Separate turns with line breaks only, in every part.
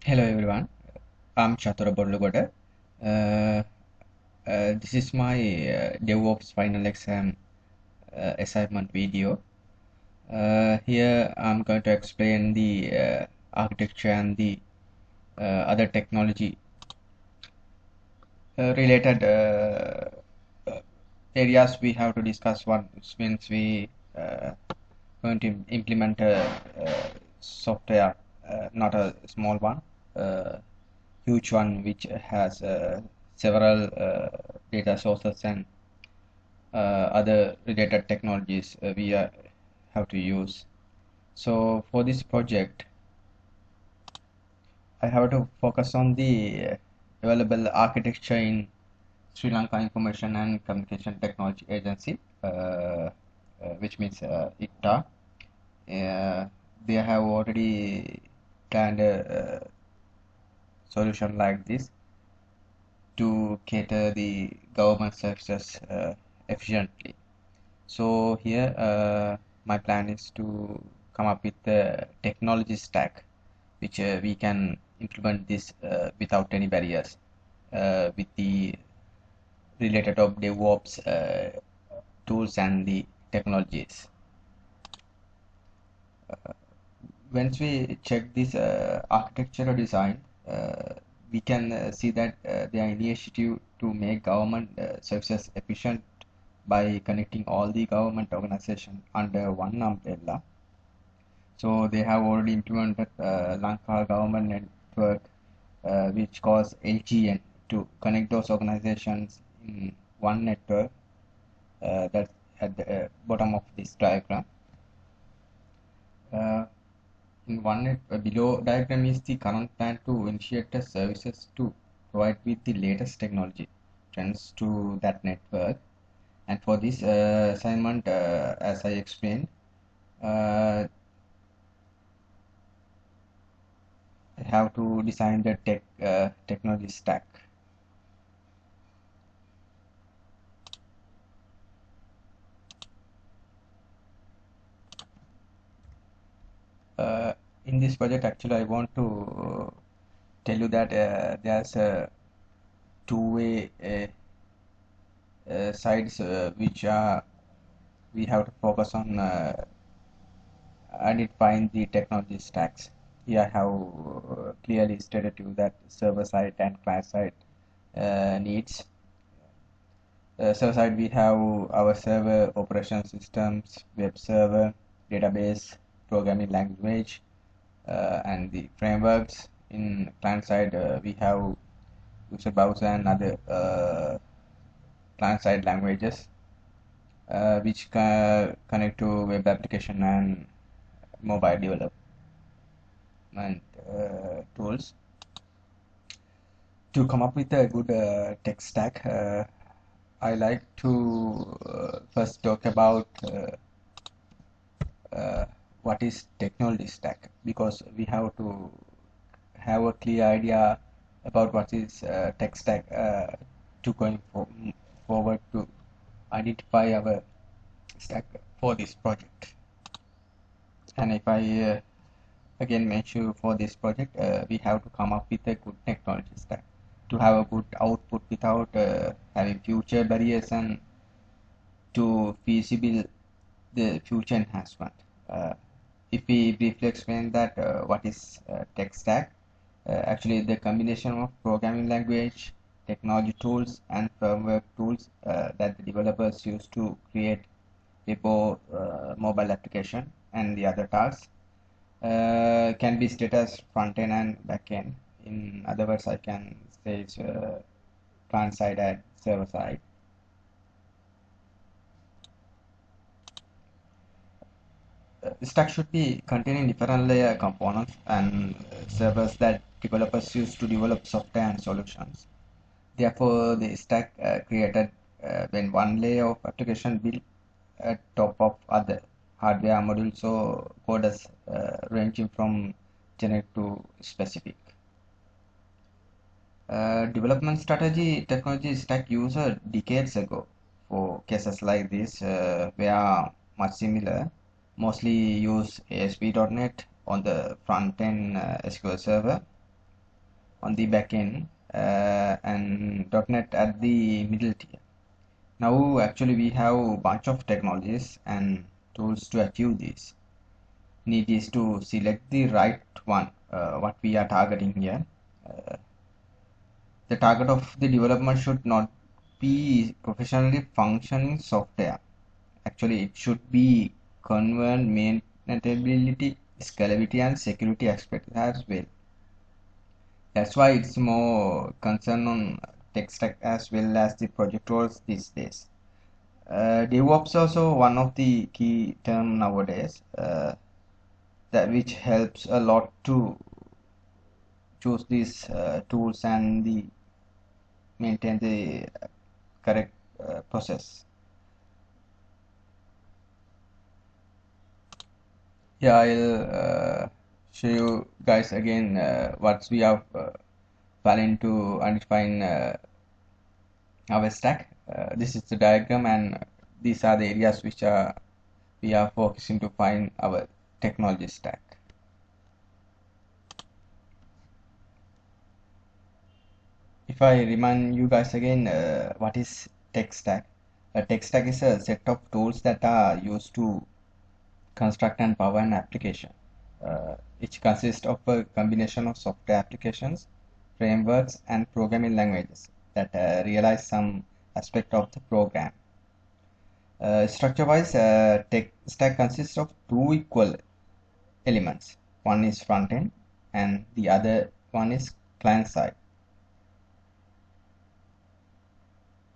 Hello everyone, I'm Chatura Borlugoda. This is my DevOps final exam assignment video. Here I'm going to explain the architecture and the other technology related areas we have to discuss once means we going to implement a software, not a small one. Uh, Huge one which has several data sources and other related technologies have to use. So for this project, I have to focus on the available architecture in Sri Lanka Information and Communication Technology Agency, which means ICTA. They have already planned a solution like this to cater the government services efficiently. So here my plan is to come up with the technology stack which we can implement this without any barriers with the related of DevOps tools and the technologies. Once we check this architectural design, we can see that their initiative to make government services efficient by connecting all the government organizations under one umbrella. So they have already implemented Lanka government network, which calls LGN, to connect those organizations in one network. That's at the bottom of this diagram. Uh, In one below diagram is the current plan to initiate the services to provide with the latest technology trends to that network. And for this assignment, as I explained, I have to design the technology stack. In this project, actually, I want to tell you that there's a two-way sides which we have to focus on identifying the technology stacks. Here I have clearly stated to you that server side and client side needs. Server side we have our server operation systems, web server, database, programming language, and the frameworks. In client side we have user browser and other client side languages which connect to web application and mobile development tools. To come up with a good tech stack, I like to first talk about what is technology stack, because we have to have a clear idea about what is tech stack to forward to identify our stack for this project. And if I again mention for this project, we have to come up with a good technology stack to have a good output without having future barriers and to feasible the future enhancement. If we briefly explain that what is tech stack, actually the combination of programming language, technology tools, and firmware tools that the developers use to create a mobile application and the other tasks can be stated as front end and back end. In other words, I can say it's client side and server side. Stack should be containing different layer components and servers that developers use to develop software and solutions. Therefore, the stack created when one layer of application built at top of other hardware modules or coders ranging from generic to specific. Development strategy technology stack user decades ago for cases like this were much similar. Mostly use ASP.NET on the front end SQL Server, on the back end, and .NET at the middle tier. Now actually we have a bunch of technologies and tools to achieve this. Need is to select the right one, what we are targeting here. The target of the development should not be professionally functioning software. Actually, it should be convert maintainability, scalability, and security aspects as well. That's why it's more concerned on tech stack as well as the project roles these days. DevOps also one of the key term nowadays, that which helps a lot to choose these tools and the maintain the correct process. Yeah, I'll show you guys again what we have planning to define our stack. This is the diagram, and these are the areas which we are focusing to find our technology stack. If I remind you guys again, what is tech stack? A tech stack is a set of tools that are used to construct and power an application. It consists of a combination of software applications, frameworks, and programming languages that realize some aspect of the program. Structure-wise, tech stack consists of two equal elements. One is front end, and the other one is client side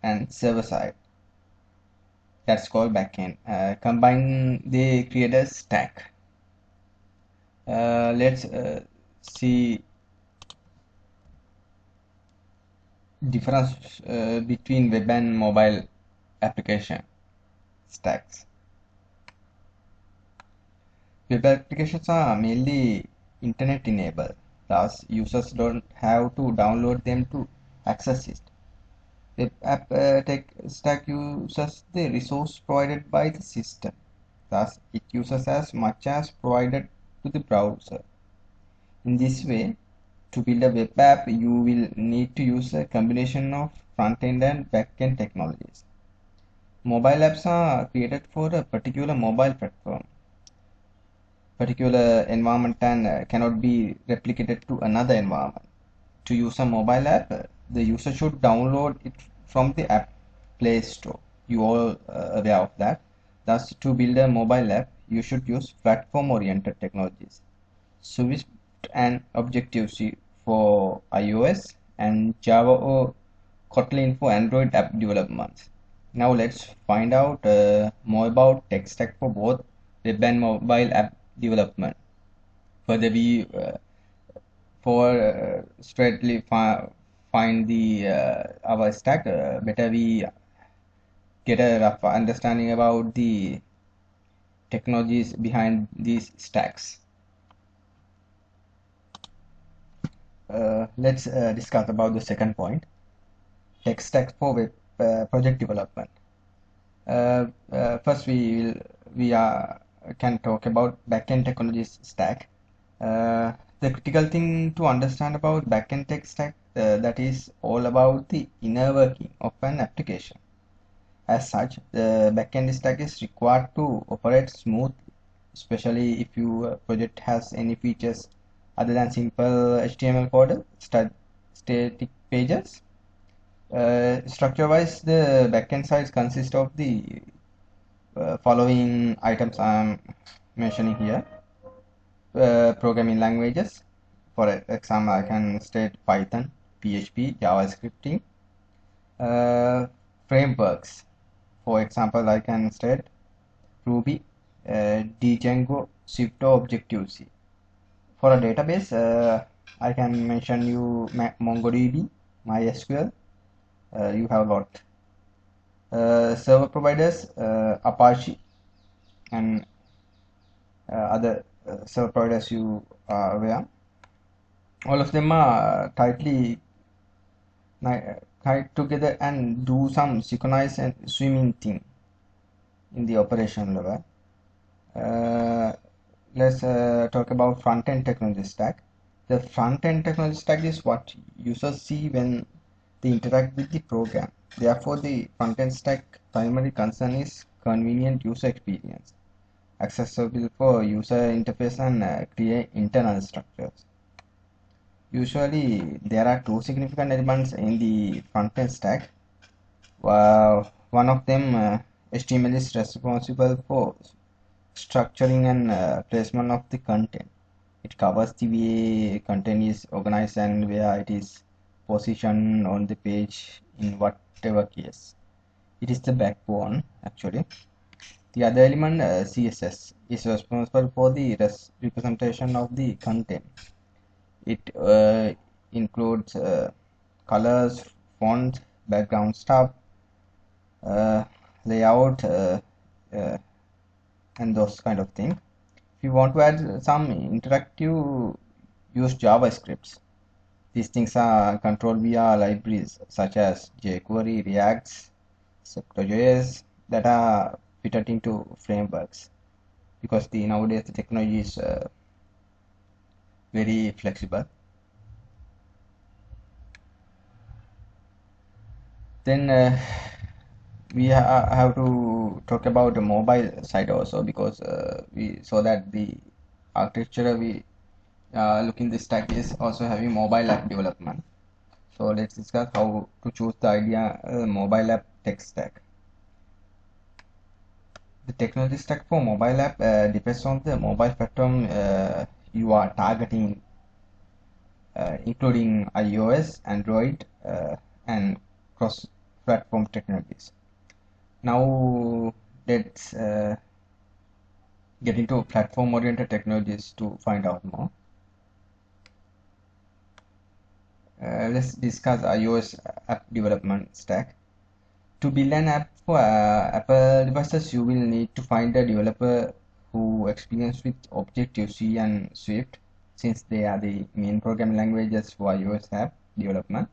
and server side. That's called backend. Combine, they create a stack. Let's see difference between web and mobile application stacks. Web applications are mainly internet enabled, thus users don't have to download them to access it. Web app tech stack uses the resource provided by the system, thus it uses as much as provided to the browser. In this way, to build a web app, you will need to use a combination of front-end and back-end technologies. Mobile apps are created for a particular mobile platform, particular environment, and cannot be replicated to another environment. To use a mobile app, the user should download it from the app Play Store. You all aware of that. Thus, to build a mobile app, you should use platform-oriented technologies. Swift and Objective-C for iOS, and Java or Kotlin for Android app development. Now let's find out more about tech stack for both web and mobile app development. Further, we for straightly find the our stack, better we get a rough understanding about the technologies behind these stacks. Let's discuss about the second point, tech stack for web project development. First, we can talk about backend technologies stack. The critical thing to understand about backend tech stack, that is all about the inner working of an application. As such, the backend stack is required to operate smoothly, especially if your project has any features other than simple HTML code, static pages. Structure-wise, the backend side consists of the following items I am mentioning here. Programming languages, for example, I can state Python, PHP, JavaScript. Frameworks, for example, I can state Ruby, Django, Swift, or Objective-C. For a database, I can mention you MongoDB, MySQL. You have a lot. Server providers, Apache, and other server providers you are aware. All of them are tightly tied together and do some synchronized and swimming thing in the operation level. Let's talk about front-end technology stack. The front-end technology stack is what users see when they interact with the program. Therefore, the front-end stack primary concern is convenient user experience, accessible for user interface and clear internal structures. Usually, there are two significant elements in the front-end stack. One of them, HTML, is responsible for structuring and placement of the content. It covers the way content is organized and where it is positioned on the page in whatever case. It is the backbone actually. The other element, CSS, is responsible for the representation of the content. It includes colors, font, background stuff, layout, and those kind of things. If you want to add some interactive, use JavaScripts. These things are controlled via libraries such as jQuery, React, Sector.js that are fitted into frameworks, because nowadays the technology is very flexible. Then we have to talk about the mobile side also, because we saw that the architecture we looking this stack is also having mobile app development. So let's discuss how to choose the idea mobile app tech stack. The technology stack for mobile app depends on the mobile platform you are targeting, including iOS, Android, and cross-platform technologies. Now let's get into platform-oriented technologies to find out more. Let's discuss iOS app development stack. To build an app for Apple devices, you will need to find a developer who experience with Objective-C and Swift, since they are the main programming languages for iOS app development.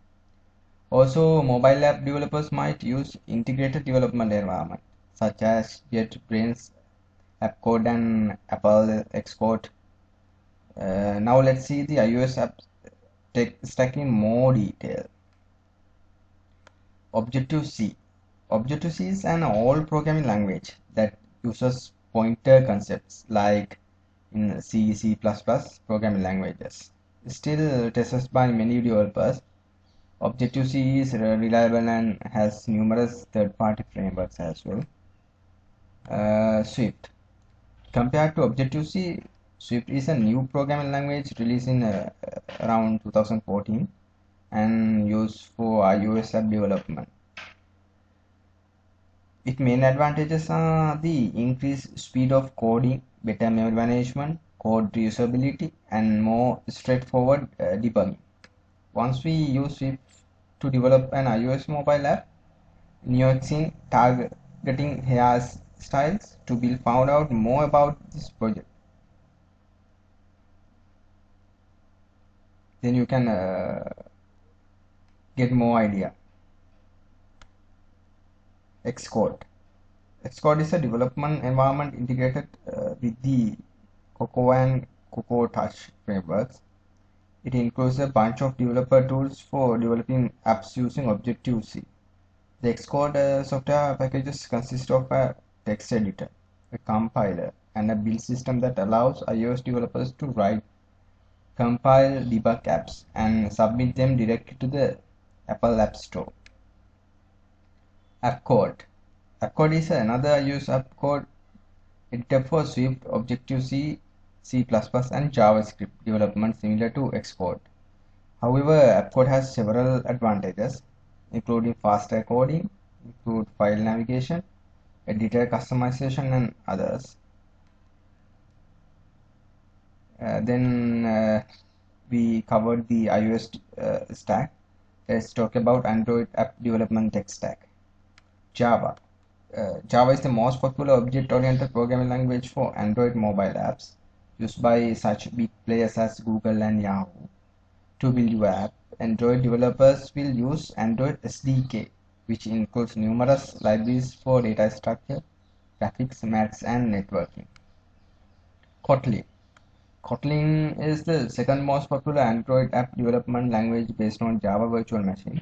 Also, mobile app developers might use integrated development environment such as JetBrains, AppCode, and Apple Xcode. Now let's see the iOS app tech stack in more detail. Objective-C. Objective-C is an old programming language that uses pointer concepts like in C, C++ programming languages. Still tested by many developers, Objective-C is reliable and has numerous third-party frameworks as well. Swift. Compared to Objective-C, Swift is a new programming language released in around 2014 and used for iOS app development. Its main advantages are the increased speed of coding, better memory management, code reusability, and more straightforward debugging. Once we use Swift to develop an iOS mobile app, Neoxin targeting hairstyles to be found out more about this project. Then you can get more idea. Xcode. Xcode is a development environment integrated with the Cocoa and Cocoa Touch frameworks. It includes a bunch of developer tools for developing apps using Objective-C. The Xcode software packages consist of a text editor, a compiler, and a build system that allows iOS developers to write, compile, debug apps, and submit them directly to the Apple App Store. AppCode. AppCode is another iOS app code editor for Swift, Objective-C, C++, and JavaScript development similar to Xcode. However, AppCode has several advantages, including faster coding, improved file navigation, editor customization, and others. Then we covered the iOS stack. Let's talk about Android app development tech stack. Java. Java is the most popular object-oriented programming language for Android mobile apps, used by such big players as Google and Yahoo. To build your app, Android developers will use Android SDK, which includes numerous libraries for data structure, graphics, maths, and networking. Kotlin. Kotlin is the second most popular Android app development language based on Java Virtual Machine,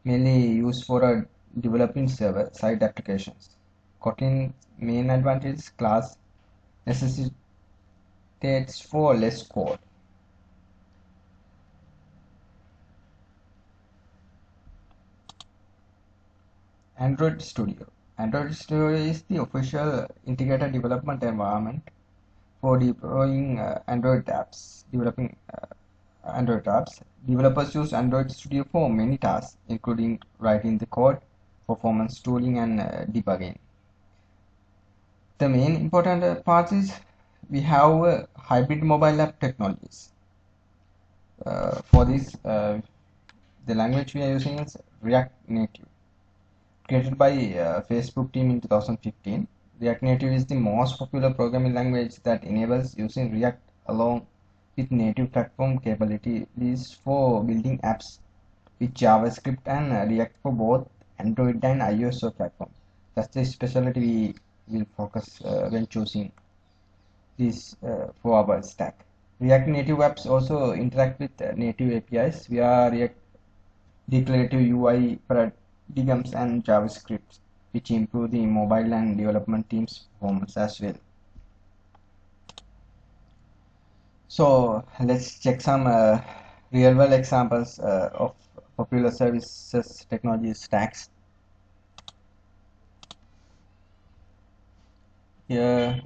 mainly used for developing server-side applications. Kotlin's main advantage is class necessitates for less code. Android Studio. Android Studio is the official integrated development environment for deploying developing Android apps. Developers use Android Studio for many tasks, including writing the code, performance tooling, and debugging. The main important part is we have hybrid mobile app technologies. For this, the language we are using is React Native. Created by Facebook team in 2015, React Native is the most popular programming language that enables using React along with native platform capabilities for building apps with JavaScript and React for both Android and iOS platforms. That's the specialty we will focus when choosing this for our stack. React Native apps also interact with native APIs via React declarative UI paradigms and JavaScript, which improve the mobile and development teams' performance as well. So let's check some real-world examples of popular services technology stacks. Here,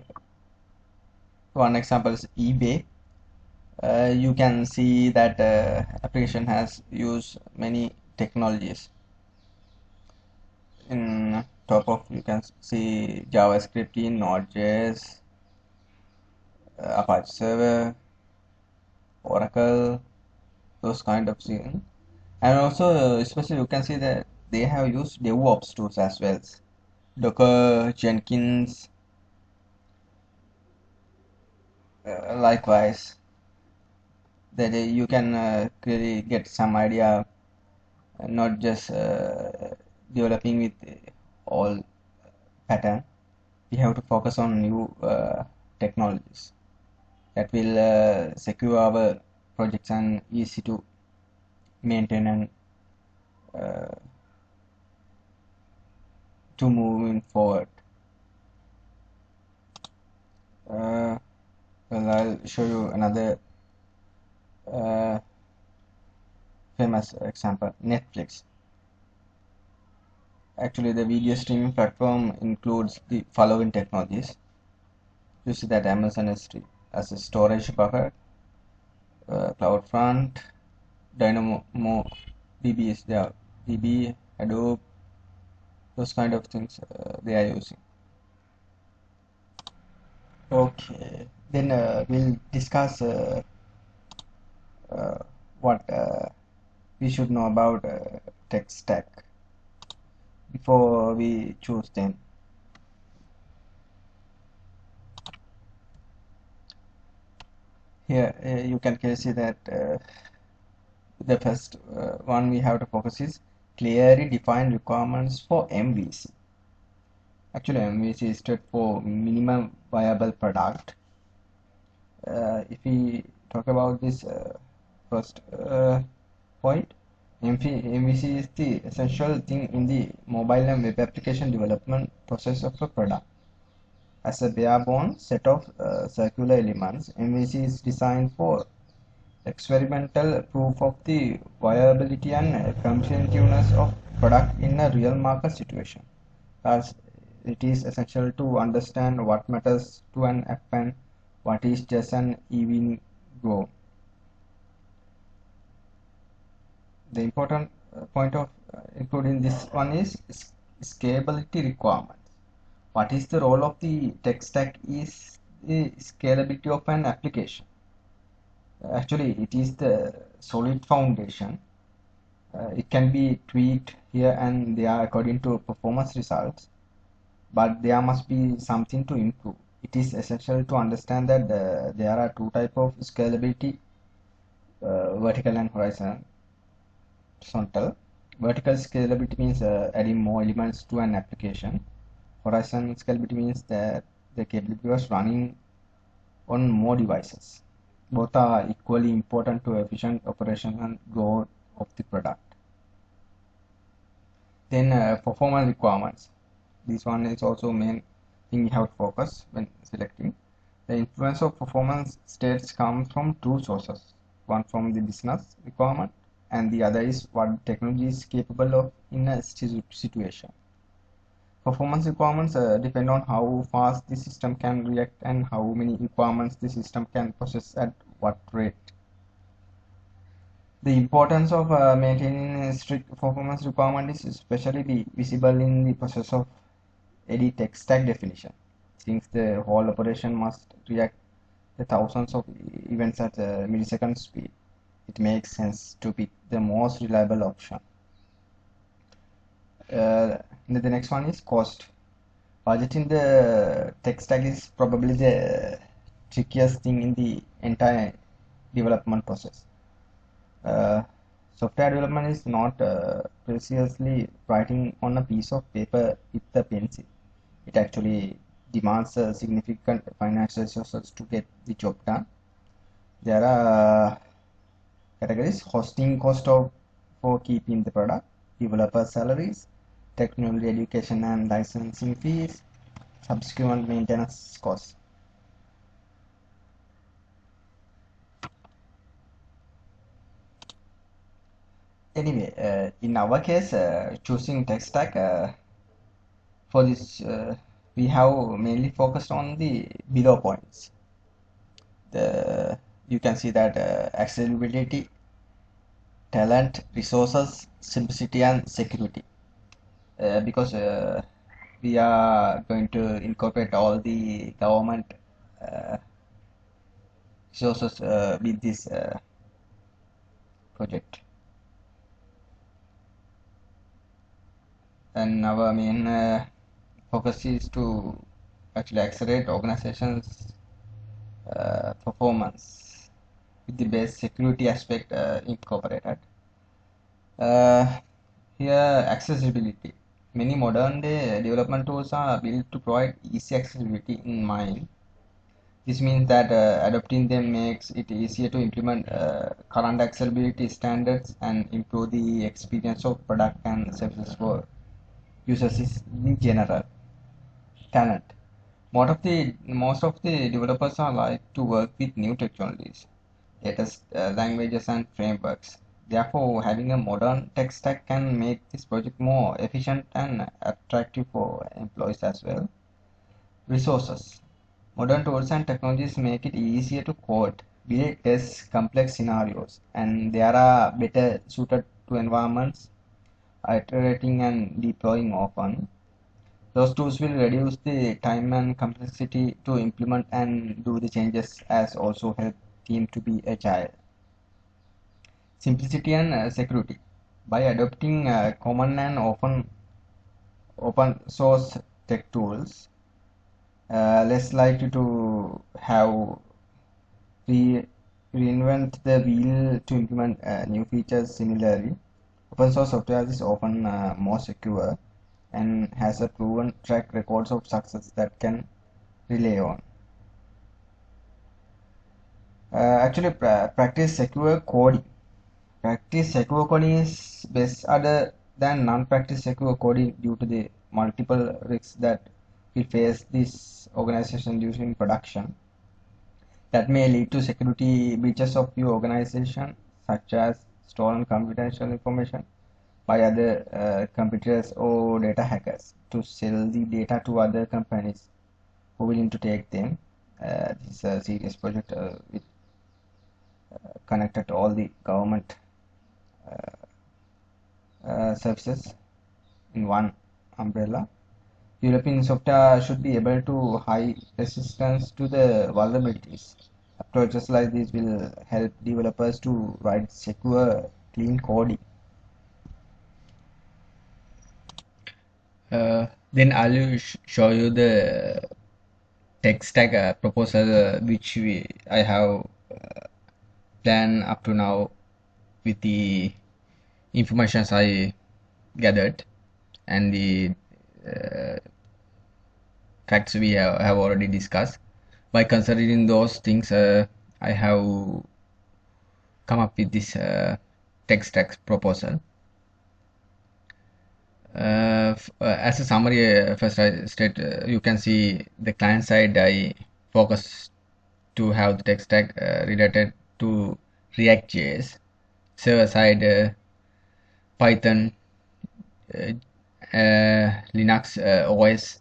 one example is eBay. You can see that application has used many technologies. In top of you can see JavaScript in Node.js, Apache Server, Oracle, those kind of things. And also, especially you can see that they have used DevOps tools as well. Docker, Jenkins, likewise. That you can clearly get some idea, not just developing with all pattern. We have to focus on new technologies that will secure our projects and easy to maintain and to moving forward. Well, I'll show you another famous example, Netflix. Actually, the video streaming platform includes the following technologies. You see that Amazon S3 as a storage bucket, CloudFront, DynamoDB is there, DB, Hadoop, those kind of things they are using. Okay, then we'll discuss what we should know about tech stack before we choose them. Here you can see that the first one we have to focus is clearly defined requirements for MVC. Actually, MVC stood for minimum viable product. If we talk about this first point, MVC is the essential thing in the mobile and web application development process of a product. As a bare-bones set of circular elements, MVC is designed for experimental proof of the viability and competitiveness of product in a real market situation. Thus, it is essential to understand what matters to an app and what is just an even go. The important point of including this one is scalability requirements. What is the role of the tech stack is the scalability of an application. Actually, it is the solid foundation. It can be tweaked here and there according to performance results, but there must be something to improve. It is essential to understand that there are two types of scalability, vertical and horizontal. Vertical scalability means adding more elements to an application. Horizontal scalability means that the capability was running on more devices. Both are equally important to efficient operation and growth of the product. Then performance requirements. This one is also main thing you have to focus when selecting. The influence of performance states comes from two sources. One from the business requirement and the other is what technology is capable of in a situation. Performance requirements depend on how fast the system can react and how many requirements the system can process at what rate. The importance of maintaining a strict performance requirement is especially visible in the process of any tech stack definition, since the whole operation must react to thousands of events at a millisecond speed. It makes sense to pick the most reliable option. The next one is cost. Budgeting the tech stack is probably the trickiest thing in the entire development process. Software development is not precisely writing on a piece of paper with a pencil. It actually demands significant financial resources to get the job done. There are categories: hosting cost for keeping the product, developer salaries, technology education and licensing fees, subsequent maintenance costs. Anyway, in our case, choosing tech stack for this, we have mainly focused on the below points. You can see that accessibility, talent, resources, simplicity, and security. Because we are going to incorporate all the government resources with this project. And our main focus is to actually accelerate organizations' performance with the base security aspect incorporated. Here, accessibility. Many modern day development tools are built to provide easy accessibility in mind. This means that adopting them makes it easier to implement current accessibility standards and improve the experience of product and services for users in general. Talent. Most of the developers are like to work with new technologies, latest languages and frameworks. Therefore, having a modern tech stack can make this project more efficient and attractive for employees as well. Resources. Modern tools and technologies make it easier to code, build, test complex scenarios, and they are better suited to environments, iterating and deploying often. Those tools will reduce the time and complexity to implement and do the changes, as also help team to be agile. Simplicity and security. By adopting common and often open source tech tools, less likely to have reinvent the wheel to implement new features. Similarly, open source software is often more secure and has a proven track records of success that can rely on. Actually, practice secure coding. Practice secure coding is best other than non-practice secure coding due to the multiple risks that we face this organization using production that may lead to security breaches of your organization, such as stolen confidential information by other competitors or data hackers to sell the data to other companies who are willing to take them. This is a serious project with connected to all the government services in one umbrella. European software should be able to high resistance to the vulnerabilities. Approaches like this will help developers to write secure, clean coding. Then I'll show you the tech stack proposal which I have planned up to now with the information I gathered and the facts we have already discussed. By considering those things, I have come up with this tech stack proposal. As a summary, first I state you can see the client side I focus to have the tech stack related to React.js, server side Python, uh, Linux OS.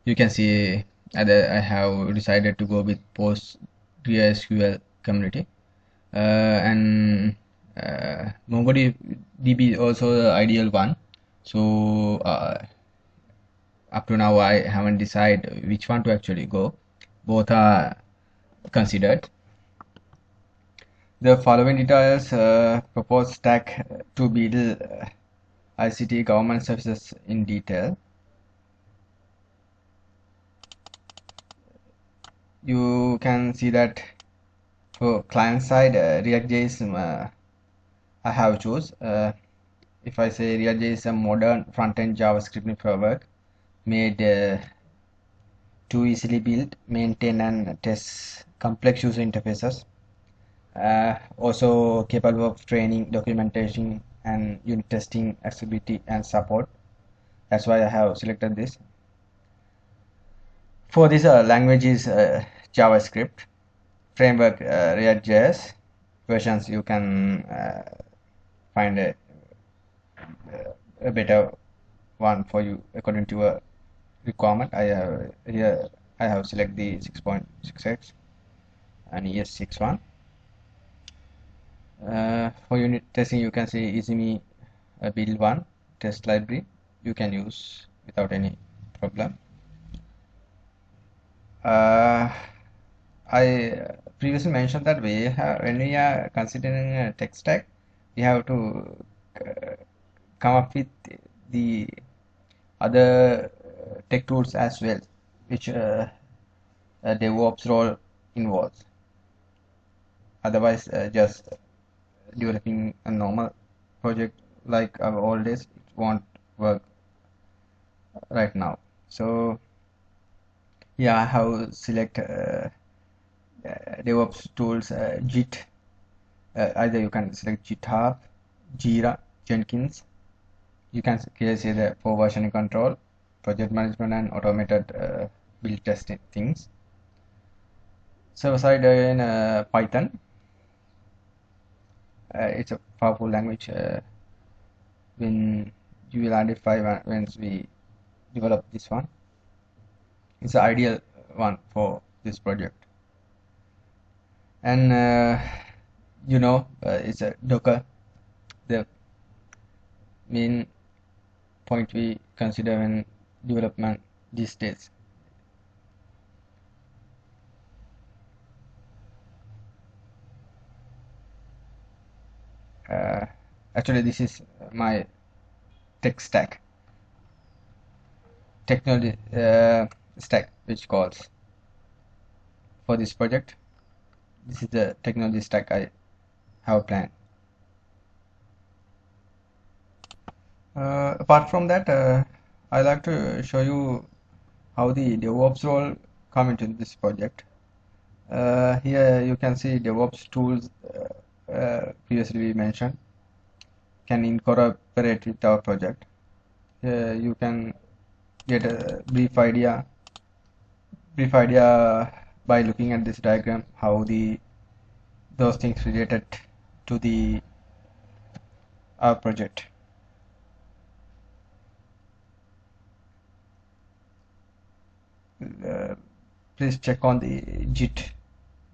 You can see I have decided to go with PostgreSQL community and MongoDB is also the ideal one. So up to now I haven't decided which one to actually go. Both are considered. The following details proposed stack to build ICT government services in detail. You can see that for client side React.js I have choose. If I say React.js is a modern front-end JavaScript framework made to easily build, maintain and test complex user interfaces. Also capable of training, documentation and unit testing, accessibility and support. That's why I have selected this. For this language is JavaScript, framework React.js, versions you can find a better one for you according to a requirement. I have here I have select the 6.6x and ES61. For unit testing, you can see EasyMe build one test library you can use without any problem. I previously mentioned that when we are considering a tech stack, we have to come up with the other tech tools as well, which a DevOps role involves. Otherwise, just developing a normal project like our old days, it won't work right now. So yeah, I have select DevOps tools Git. Either you can select GitHub, Jira, Jenkins. You can clearly see the for version control, project management and automated build testing things. Server side in Python. It's a powerful language when you will identify once we develop this one. It's the ideal one for this project. And it's a Docker, the main point we consider when development these days. Actually, this is my tech stack, technology stack, which calls for this project. This is the technology stack I have planned. Apart from that, I like to show you how the DevOps role come into this project. Here you can see DevOps tools previously we mentioned can incorporate with our project. Here you can get a brief idea by looking at this diagram how those things related to our project. Please check on the Git,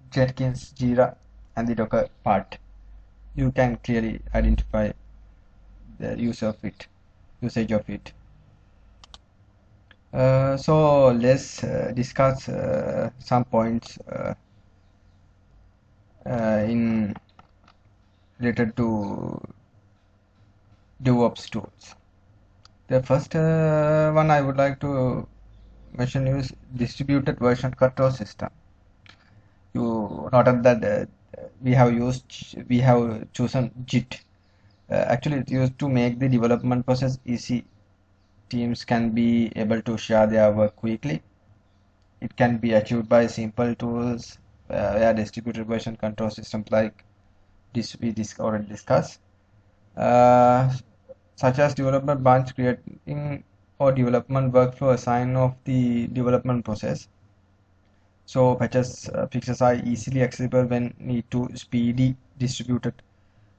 Jenkins, Jira and the Docker part. You can clearly identify the usage of it. So let's discuss some points in related to DevOps tools. The first one I would like to mention is distributed version control system. You noted that we have chosen Git. Actually, it's used to make the development process easy. Teams can be able to share their work quickly. It can be achieved by simple tools where distributed version control systems like this we already discussed, uh, such as development branch creating or development workflow assign of the development process. So fixes are easily accessible when need to speedy distributed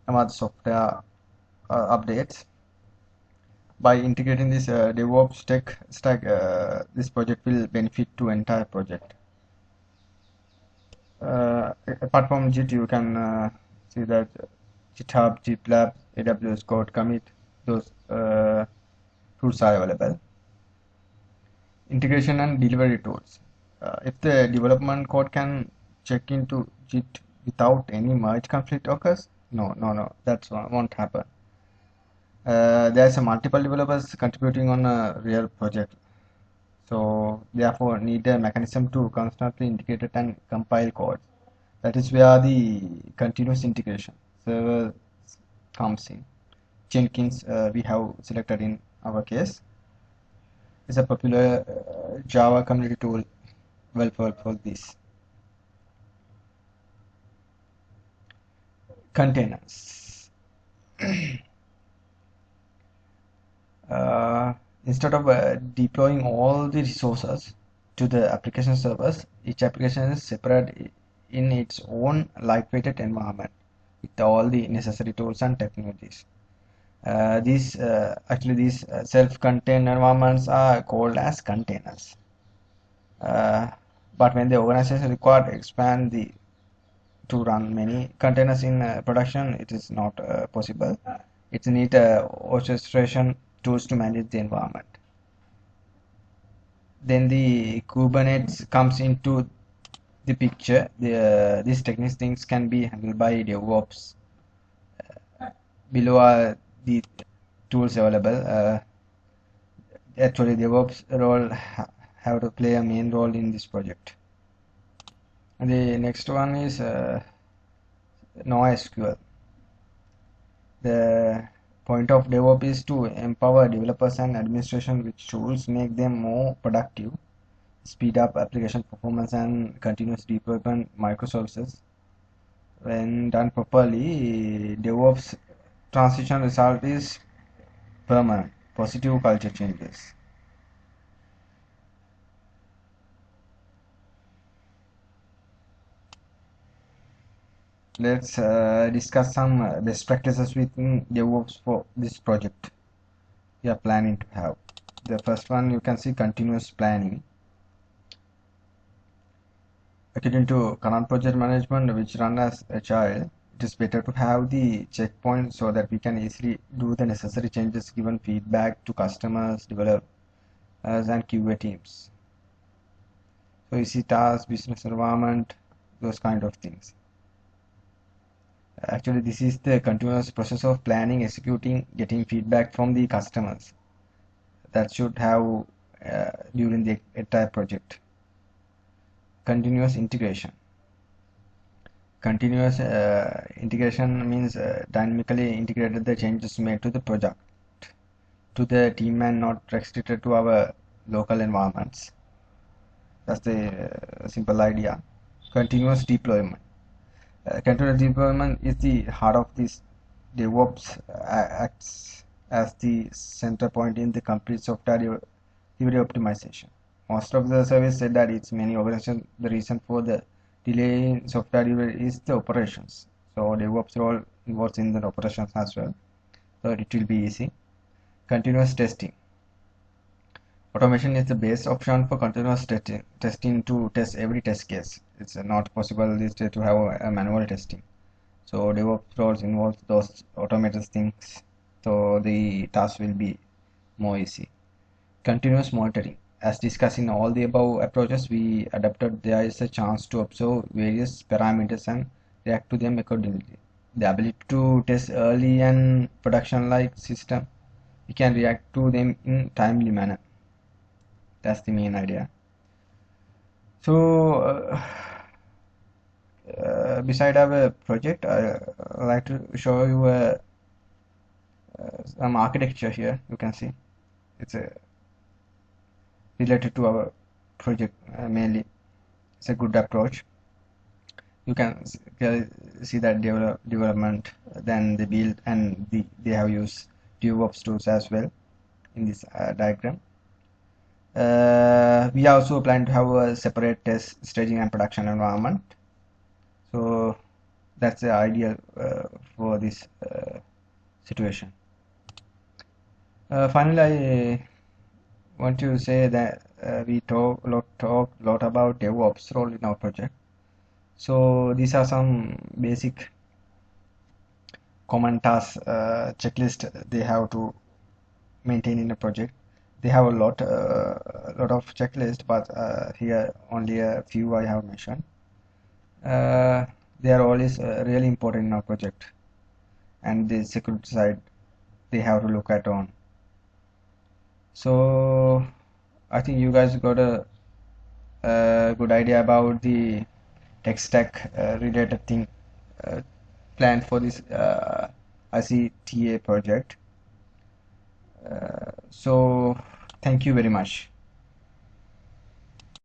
among software updates. By integrating this DevOps tech stack, this project will benefit to entire project. Apart from Git, you can see that GitHub, GitLab, AWS Code Commit, those tools are available. Integration and delivery tools. If the development code can check into Git without any merge conflict occurs, no, that won't happen. There's a multiple developers contributing on a real project, so therefore need a mechanism to constantly integrate it and compile code. That is where the continuous integration server comes in. Jenkins we have selected in our case is a popular Java community tool well for this. Containers. Instead of deploying all the resources to the application servers, each application is separate in its own lightweighted environment with all the necessary tools and technologies. These self-contained environments are called as containers. But when the organization required to expand to run many containers in production, it is not possible. It needs orchestration tools to manage the environment. Then the Kubernetes comes into the picture. These techniques things can be handled by DevOps. Below are the tools available. Actually, DevOps role have to play a main role in this project. And the next one is NoSQL. The point of DevOps is to empower developers and administration with tools, make them more productive, speed up application performance and continuous deployment microservices. When done properly, DevOps transition result is permanent, positive culture changes. Let's discuss some best practices within DevOps for this project we are planning to have. The first one you can see continuous planning. According to current project management, which run as agile, it is better to have the checkpoints so that we can easily do the necessary changes, given feedback to customers, developers, and QA teams. So you see tasks, business environment, those kind of things. Actually, this is the continuous process of planning, executing, getting feedback from the customers. That should have during the entire project. Continuous integration. Continuous integration means dynamically integrated the changes made to the project to the team and not restricted to our local environments. That's the simple idea. Continuous deployment. Continuous deployment is the heart of this. DevOps acts as the center point in the complete software delivery optimization. Most of the surveys said that it's many organizations the reason for the delay in software delivery is the operations. So DevOps role involves in the operations as well. So it will be easy. Continuous testing. Automation is the best option for continuous testing to test every test case. It's not possible these days to have a manual testing. So DevOps roles involve those automated things. So the task will be more easy. Continuous monitoring. As discussed in all the above approaches we adopted, there is a chance to observe various parameters and react to them accordingly. The ability to test early and production-like system, we can react to them in timely manner. That's the main idea. So beside our project, I like to show you some architecture here. You can see it's related to our project mainly. It's a good approach. you can see that development, then the build, and they have used DevOps tools as well in this diagram. We also plan to have a separate test, staging, and production environment. So that's the ideal for this situation. Finally, I want to say that we talk lot about DevOps role in our project. So these are some basic common tasks checklist they have to maintain in a project. They have a lot of checklist, but here only a few I have mentioned. They are always really important in our project, and the security side they have to look at on. So I think you guys got a good idea about the tech stack related thing planned for this ICTA project. So thank you very much.